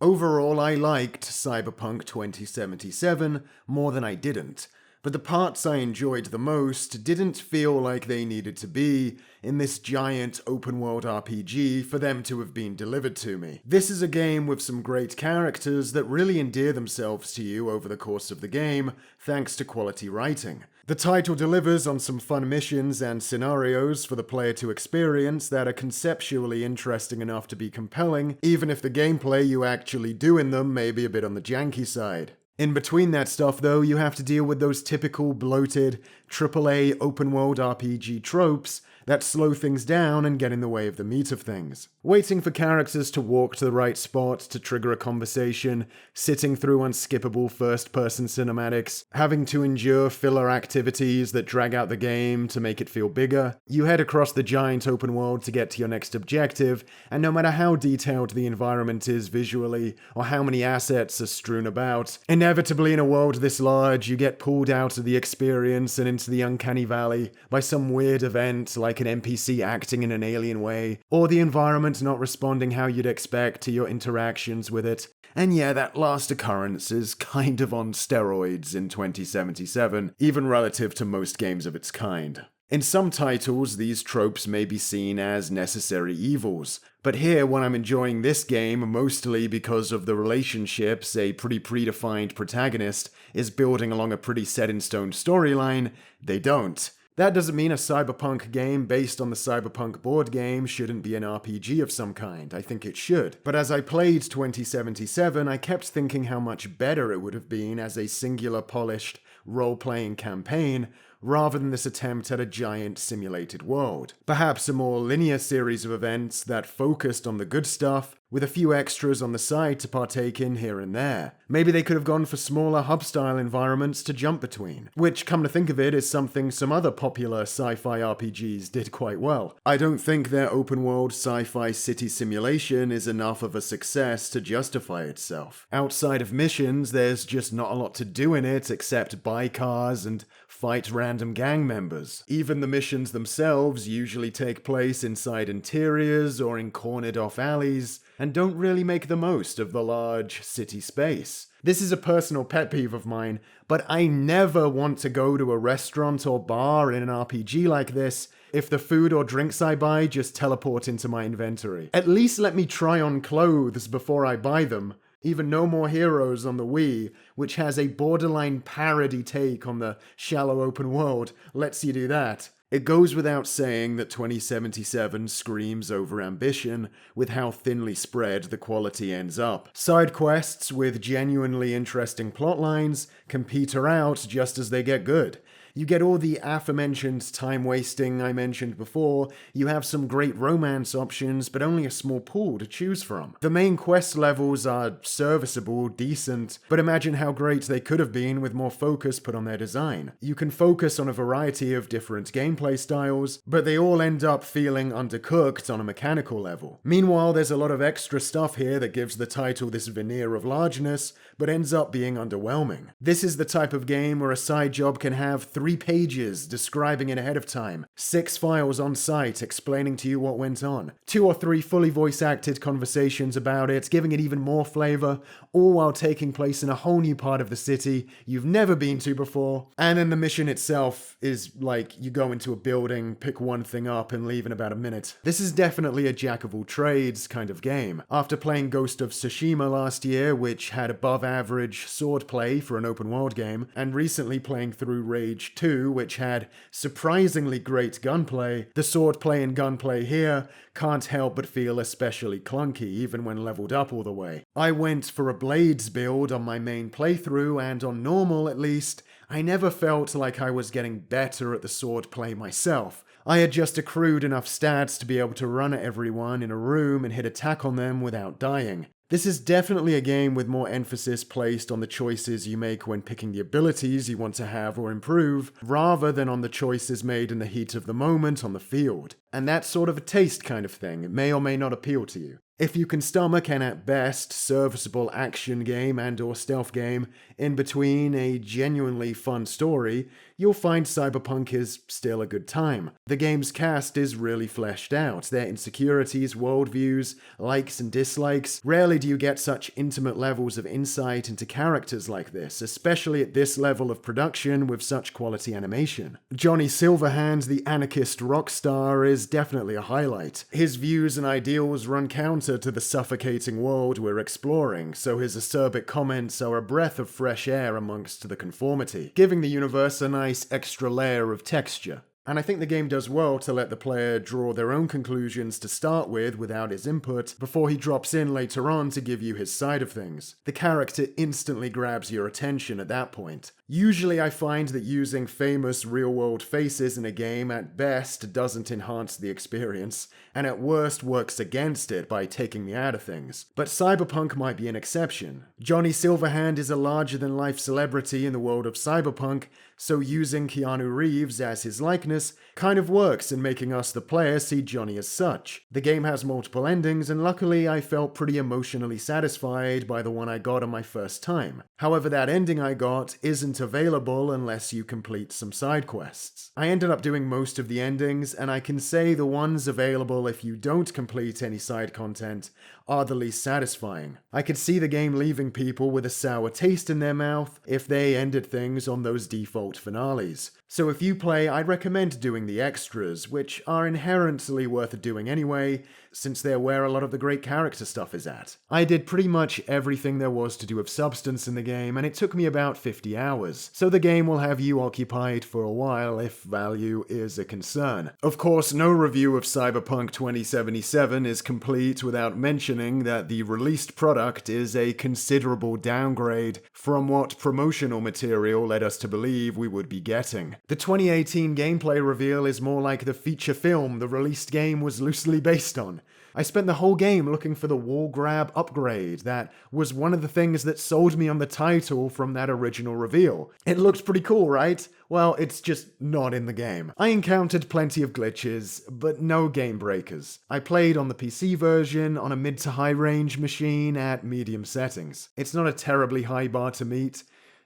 Overall, I liked Cyberpunk 2077 more than I didn't, but the parts I enjoyed the most didn't feel like they needed to be in this giant open-world RPG for them to have been delivered to me. This is a game with some great characters that really endear themselves to you over the course of the game, thanks to quality writing. The title delivers on some fun missions and scenarios for the player to experience that are conceptually interesting enough to be compelling, even if the gameplay you actually do in them may be a bit on the janky side. In between that stuff, though, you have to deal with those typical bloated AAA open-world RPG tropes that slow things down and get in the way of the meat of things. Waiting for characters to walk to the right spot to trigger a conversation, sitting through unskippable first-person cinematics, having to endure filler activities that drag out the game to make it feel bigger. You head across the giant open world to get to your next objective, and no matter how detailed the environment is visually, or how many assets are strewn about, inevitably in a world this large, you get pulled out of the experience and into the uncanny valley by some weird event like an NPC acting in an alien way, or the environment not responding how you'd expect to your interactions with it. And yeah, that last occurrence is kind of on steroids in 2077, even relative to most games of its kind. In some titles, these tropes may be seen as necessary evils, but here, when I'm enjoying this game mostly because of the relationships a pretty predefined protagonist is building along a pretty set-in-stone storyline, they don't. That doesn't mean a Cyberpunk game based on the Cyberpunk board game shouldn't be an RPG of some kind. I think it should. But as I played 2077, I kept thinking how much better it would have been as a singular polished role-playing campaign rather than this attempt at a giant simulated world. Perhaps a more linear series of events that focused on the good stuff, with a few extras on the side to partake in here and there. Maybe they could have gone for smaller hub-style environments to jump between, which, come to think of it, is something some other popular sci-fi RPGs did quite well. I don't think their open-world sci-fi city simulation is enough of a success to justify itself. Outside of missions, there's just not a lot to do in it except buy cars and fight random gang members. Even the missions themselves usually take place inside interiors or in cornered-off alleys, and don't really make the most of the large city space. This is a personal pet peeve of mine, but I never want to go to a restaurant or bar in an RPG like this if the food or drinks I buy just teleport into my inventory. At least let me try on clothes before I buy them. Even No More Heroes on the Wii, which has a borderline parody take on the shallow open world, lets you do that. It goes without saying that 2077 screams overambition with how thinly spread the quality ends up. Side quests with genuinely interesting plotlines can peter out just as they get good. You get all the aforementioned time wasting I mentioned before, you have some great romance options, but only a small pool to choose from. The main quest levels are serviceable, decent, but imagine how great they could have been with more focus put on their design. You can focus on a variety of different gameplay styles, but they all end up feeling undercooked on a mechanical level. Meanwhile, there's a lot of extra stuff here that gives the title this veneer of largeness, but ends up being underwhelming. This is the type of game where a side job can have 3 pages describing it ahead of time, 6 files on site explaining to you what went on, 2 or 3 fully voice-acted conversations about it, giving it even more flavor, all while taking place in a whole new part of the city you've never been to before. And then the mission itself is like you go into a building, pick one thing up, and leave in about a minute. This is definitely a jack-of-all-trades kind of game. After playing Ghost of Tsushima last year, which had above-average swordplay for an open-world game, and recently playing through Rage 2, which had surprisingly great gunplay, the swordplay and gunplay here can't help but feel especially clunky even when leveled up all the way. I went for a Blades build on my main playthrough, and on normal at least, I never felt like I was getting better at the swordplay myself. I had just accrued enough stats to be able to run at everyone in a room and hit attack on them without dying. This is definitely a game with more emphasis placed on the choices you make when picking the abilities you want to have or improve, rather than on the choices made in the heat of the moment on the field. And that's sort of a taste kind of thing. It may or may not appeal to you. If you can stomach an at best serviceable action game and or stealth game in between a genuinely fun story, you'll find Cyberpunk is still a good time. The game's cast is really fleshed out, their insecurities, worldviews, likes and dislikes. Rarely do you get such intimate levels of insight into characters like this, especially at this level of production with such quality animation. Johnny Silverhand, the anarchist rock star, is definitely a highlight. His views and ideals run counter to the suffocating world we're exploring, so his acerbic comments are a breath of fresh air amongst the conformity, giving the universe a nice extra layer of texture. And I think the game does well to let the player draw their own conclusions to start with without his input, before he drops in later on to give you his side of things. The character instantly grabs your attention at that point. Usually I find that using famous real-world faces in a game at best doesn't enhance the experience, and at worst works against it by taking me out of things. But Cyberpunk might be an exception. Johnny Silverhand is a larger-than-life celebrity in the world of Cyberpunk, so using Keanu Reeves as his likeness kind of works in making us the player see Johnny as such. The game has multiple endings, and luckily I felt pretty emotionally satisfied by the one I got on my first time. However, that ending I got isn't available unless you complete some side quests. I ended up doing most of the endings, and I can say the ones available if you don't complete any side content are the least satisfying. I could see the game leaving people with a sour taste in their mouth if they ended things on those default finales. So if you play, I'd recommend doing the extras, which are inherently worth doing anyway, since they're where a lot of the great character stuff is at. I did pretty much everything there was to do with substance in the game, and it took me about 50 hours, so the game will have you occupied for a while if value is a concern. Of course, no review of Cyberpunk 2077 is complete without mentioning that the released product is a considerable downgrade from what promotional material led us to believe we would be getting. The 2018 gameplay reveal is more like the feature film the released game was loosely based on. I spent the whole game looking for the wall grab upgrade. That was one of the things that sold me on the title from that original reveal. It looked pretty cool, right? Well, it's just not in the game. I encountered plenty of glitches, but no game breakers. I played on the PC version on a mid to high range machine at medium settings. It's not a terribly high bar to meet.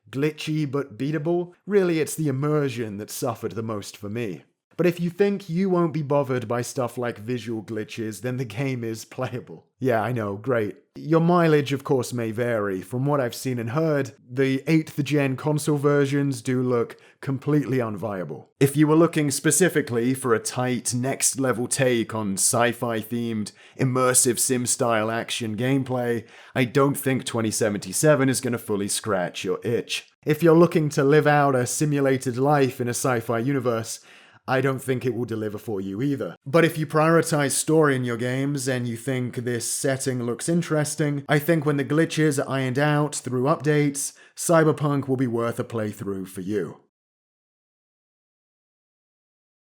Glitchy but beatable. Really, it's the immersion that suffered the most for me. But if you think you won't be bothered by stuff like visual glitches, then the game is playable. Yeah, I know, great. Your mileage, of course, may vary. From what I've seen and heard, the 8th gen console versions do look completely unviable. If you were looking specifically for a tight, next-level take on sci-fi themed, immersive sim-style action gameplay, I don't think 2077 is going to fully scratch your itch. If you're looking to live out a simulated life in a sci-fi universe, I don't think it will deliver for you either. But if you prioritize story in your games and you think this setting looks interesting, I think when the glitches are ironed out through updates, Cyberpunk will be worth a playthrough for you.